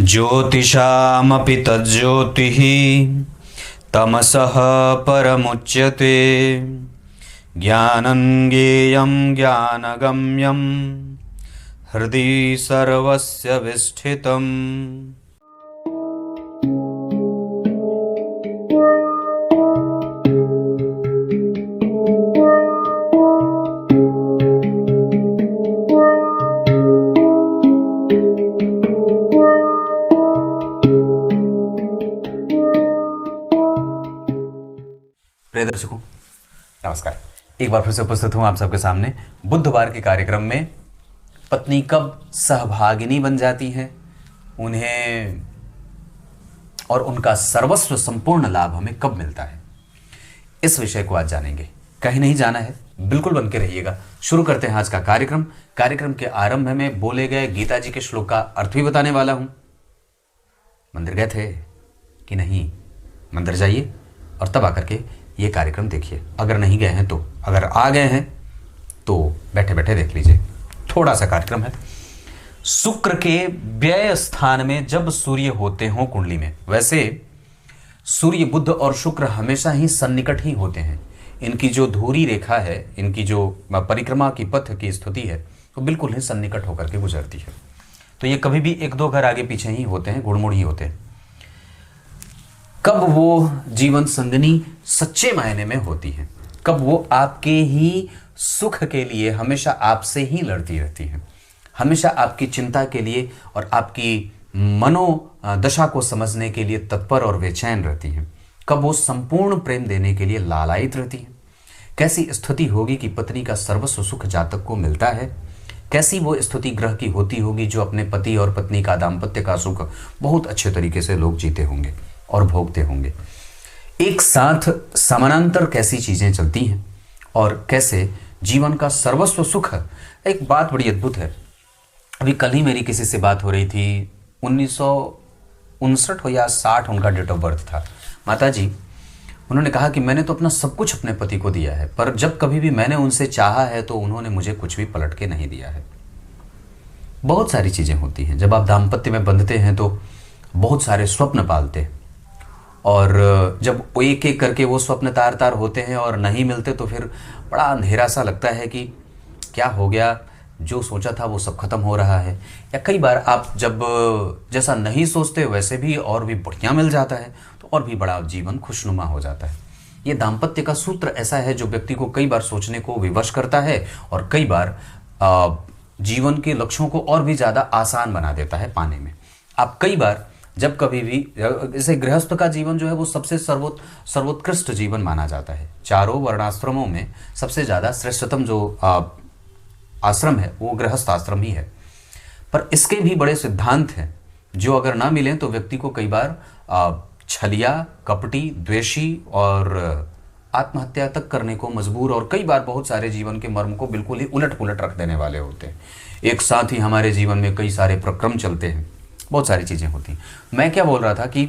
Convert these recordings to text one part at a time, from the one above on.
ज्योतिषामपि तज्ज्योतिः तमसः परमुच्यते। ज्ञानं ज्ञेयं ज्ञानगम्यं हृदि सर्वस्य विष्ठितम्। प्रिय दर्शकों नमस्कार। एक बार फिर से उपस्थित हूं आप सबके सामने बुधवार के कार्यक्रम में। पत्नी कब सहभागिनी बन जाती है, उन्हें और उनका सर्वस्व संपूर्ण लाभ हमें कब मिलता है, इस विषय को आज जानेंगे। कहीं नहीं जाना है, बिल्कुल बन के रहिएगा। शुरू करते हैं आज का कार्यक्रम। कार्यक्रम के आरंभ में बोले गए गीता जी के श्लोक का अर्थ भी बताने वाला हूं। मंदिर गए थे कि नहीं? मंदिर जाइए और तब आकर के ये कार्यक्रम देखिए। अगर नहीं गए हैं तो, अगर आ गए हैं तो बैठे बैठे देख लीजिए। थोड़ा सा कार्यक्रम है। शुक्र के व्यय स्थान में जब सूर्य होते हों कुंडली में, वैसे सूर्य बुध और शुक्र हमेशा ही सन्निकट ही होते हैं। इनकी जो धुरी रेखा है, इनकी जो परिक्रमा की पथ की स्थिति है, वो बिल्कुल ही सन्निकट होकर के गुजरती है। तो ये कभी भी एक दो घर आगे पीछे ही होते हैं, गुड़मुड़ ही होते हैं। कब वो जीवन संगनी सच्चे मायने में होती है, कब वो आपके ही सुख के लिए हमेशा आपसे ही लड़ती रहती है, हमेशा आपकी चिंता के लिए और आपकी मनोदशा को समझने के लिए तत्पर और बेचैन रहती हैं, कब वो संपूर्ण प्रेम देने के लिए लालायित रहती हैं। कैसी स्थिति होगी कि पत्नी का सर्वस्व सुख जातक को मिलता है? कैसी वो स्थिति ग्रह की होती होगी जो अपने पति और पत्नी का दाम्पत्य का सुख बहुत अच्छे तरीके से लोग जीते होंगे और भोगते होंगे। एक साथ समानांतर कैसी चीजें चलती हैं और कैसे जीवन का सर्वस्व सुख है। एक बात बड़ी अद्भुत है। अभी कल ही मेरी किसी से बात हो रही थी, 1959 हो या 60 उनका डेट ऑफ बर्थ था। माता जी, उन्होंने कहा कि मैंने तो अपना सब कुछ अपने पति को दिया है, पर जब कभी भी मैंने उनसे चाहा है तो उन्होंने मुझे कुछ भी पलट के नहीं दिया है। बहुत सारी चीजें होती हैं। जब आप दाम्पत्य में बंधते हैं तो बहुत सारे स्वप्न पालते हैं, और जब एक एक करके वो स्वप्न तार तार होते हैं और नहीं मिलते तो फिर बड़ा अंधेरा सा लगता है कि क्या हो गया, जो सोचा था वो सब खत्म हो रहा है। या कई बार आप जब जैसा नहीं सोचते वैसे भी और भी बढ़िया मिल जाता है तो और भी बड़ा जीवन खुशनुमा हो जाता है। ये दाम्पत्य का सूत्र ऐसा है जो व्यक्ति को कई बार सोचने को विवश करता है और कई बार जीवन के लक्ष्यों को और भी ज़्यादा आसान बना देता है पाने में। आप कई बार जब कभी भी, जैसे गृहस्थ का जीवन जो है वो सबसे सर्वोत्कृष्ट जीवन माना जाता है। चारों वर्णाश्रमों में सबसे ज़्यादा श्रेष्ठतम जो आश्रम है वो गृहस्थ आश्रम ही है। पर इसके भी बड़े सिद्धांत हैं जो अगर ना मिलें तो व्यक्ति को कई बार छलिया, कपटी, द्वेषी और आत्महत्या तक करने को मजबूर, और कई बार बहुत सारे जीवन के मर्म को बिल्कुल ही उलट पुलट रख देने वाले होते हैं। एक साथ ही हमारे जीवन में कई सारे प्रक्रम चलते हैं, बहुत सारी चीज़ें होती हैं। मैं क्या बोल रहा था कि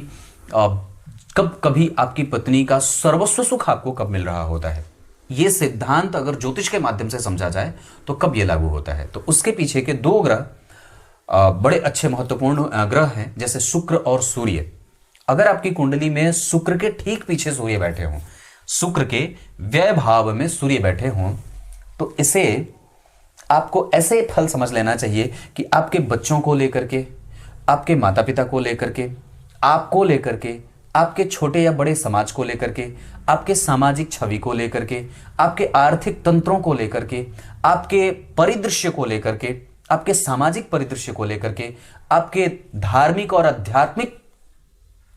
कब कभी आपकी पत्नी का सर्वस्व सुख आपको कब मिल रहा होता है, ये सिद्धांत अगर ज्योतिष के माध्यम से समझा जाए तो कब ये लागू होता है। तो उसके पीछे के दो ग्रह बड़े अच्छे महत्वपूर्ण ग्रह हैं, जैसे शुक्र और सूर्य। अगर आपकी कुंडली में शुक्र के ठीक पीछे सूर्य बैठे हों, शुक्र के व्यय भाव में सूर्य बैठे हों, तो इसे आपको ऐसे फल समझ लेना चाहिए कि आपके बच्चों को लेकर के, आपके माता पिता को लेकर के, आपको लेकर के, आपके छोटे या बड़े समाज को लेकर के, आपके सामाजिक छवि को लेकर के, आपके आर्थिक तंत्रों को लेकर के, आपके परिदृश्य को लेकर के, आपके सामाजिक परिदृश्य को लेकर के, आपके धार्मिक और आध्यात्मिक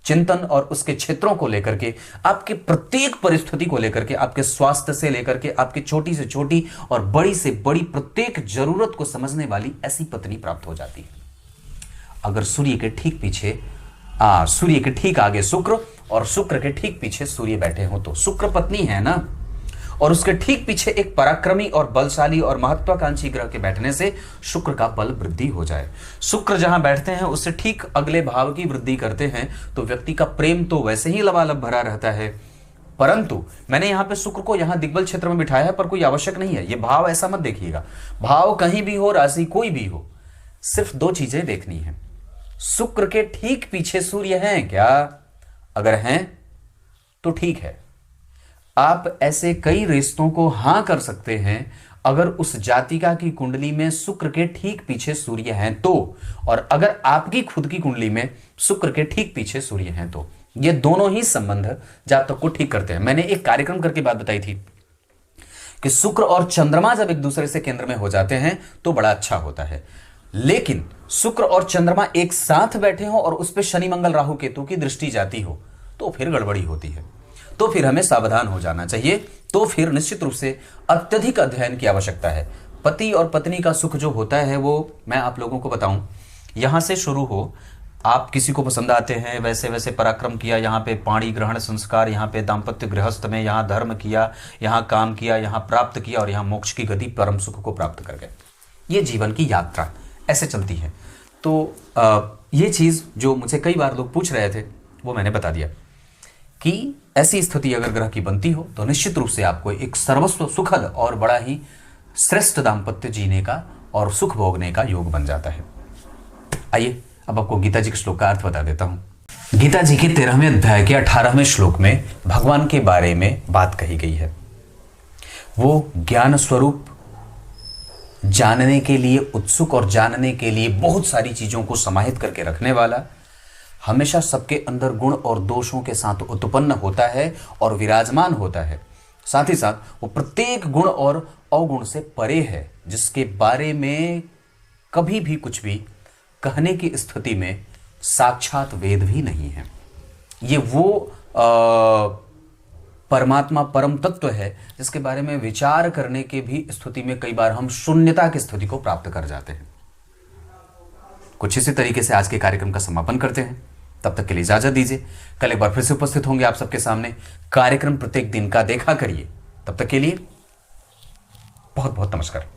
चिंतन और उसके क्षेत्रों को लेकर के, आपके प्रत्येक परिस्थिति को लेकर के, आपके स्वास्थ्य से लेकर के, आपकी छोटी से छोटी और बड़ी से बड़ी प्रत्येक जरूरत को समझने वाली ऐसी पत्नी प्राप्त हो जाती है। अगर सूर्य के ठीक पीछे सूर्य के ठीक आगे शुक्र और शुक्र के ठीक पीछे सूर्य बैठे हो तो शुक्र पत्नी है ना, और उसके ठीक पीछे एक पराक्रमी और बलशाली और महत्वाकांक्षी ग्रह के बैठने से शुक्र का बल वृद्धि हो जाए। शुक्र जहां बैठते हैं उससे ठीक अगले भाव की वृद्धि करते हैं तो व्यक्ति का प्रेम तो वैसे ही लबालब भरा रहता है, परंतु मैंने यहां पे शुक्र को यहां दिग्बल क्षेत्र में बिठाया है, पर कोई आवश्यक नहीं है। ये भाव ऐसा मत देखिएगा, भाव कहीं भी हो, राशि कोई भी हो, सिर्फ दो चीजें देखनी है। शुक्र के ठीक पीछे सूर्य हैं क्या? अगर हैं तो ठीक है, आप ऐसे कई रिश्तों को हां कर सकते हैं अगर उस जातिका की कुंडली में शुक्र के ठीक पीछे सूर्य हैं तो, और अगर आपकी खुद की कुंडली में शुक्र के ठीक पीछे सूर्य हैं तो। ये दोनों ही संबंध जातक को ठीक करते हैं। मैंने एक कार्यक्रम करके बात बताई थी कि शुक्र और चंद्रमा जब एक दूसरे से केंद्र में हो जाते हैं तो बड़ा अच्छा होता है, लेकिन शुक्र और चंद्रमा एक साथ बैठे हो और उस पर शनि मंगल राहु केतु की दृष्टि जाती हो तो फिर गड़बड़ी होती है, तो फिर हमें सावधान हो जाना चाहिए। तो फिर निश्चित रूप से अत्यधिक अध्ययन की आवश्यकता है। पति और पत्नी का सुख जो होता है वो मैं आप लोगों को बताऊं, यहां से शुरू हो, आप किसी को पसंद आते हैं, वैसे वैसे पराक्रम किया, यहाँ पे पाणी ग्रहण संस्कार, यहाँ पे दाम्पत्य गृहस्थ में, यहाँ धर्म किया, यहाँ काम किया, यहाँ प्राप्त किया और यहाँ मोक्ष की गति परम सुख को प्राप्त कर गए। ये जीवन की यात्रा ऐसे चलती है। तो ये चीज़ जो मुझे कई बार लोग पूछ रहे थे वो मैंने बता दिया कि ऐसी स्थिति अगर ग्रह की बनती हो तो निश्चित रूप से आपको एक सर्वस्व सुखद और बड़ा ही श्रेष्ठ दाम्पत्य जीने का और सुख भोगने का योग बन जाता है। आइए अब आपको गीता जी के श्लोक का अर्थ बता देता हूं। गीता जी के 13वें अध्याय के 18वें श्लोक में भगवान के बारे में बात कही गई है। वो ज्ञान स्वरूप, जानने के लिए उत्सुक और जानने के लिए बहुत सारी चीजों को समाहित करके रखने वाला, हमेशा सबके अंदर गुण और दोषों के साथ उत्पन्न होता है और विराजमान होता है। साथ ही साथ वो प्रत्येक गुण और अवगुण से परे है, जिसके बारे में कभी भी कुछ भी कहने की स्थिति में साक्षात वेद भी नहीं है। ये वो परमात्मा परम तत्व है जिसके बारे में विचार करने के भी स्थिति में कई बार हम शून्यता की स्थिति को प्राप्त कर जाते हैं। कुछ इसी तरीके से आज के कार्यक्रम का समापन करते हैं। तब तक के लिए इजाजत दीजिए। कल एक बार फिर से उपस्थित होंगे आप सबके सामने। कार्यक्रम प्रत्येक दिन का देखा करिए। तब तक के लिए बहुत बहुत नमस्कार।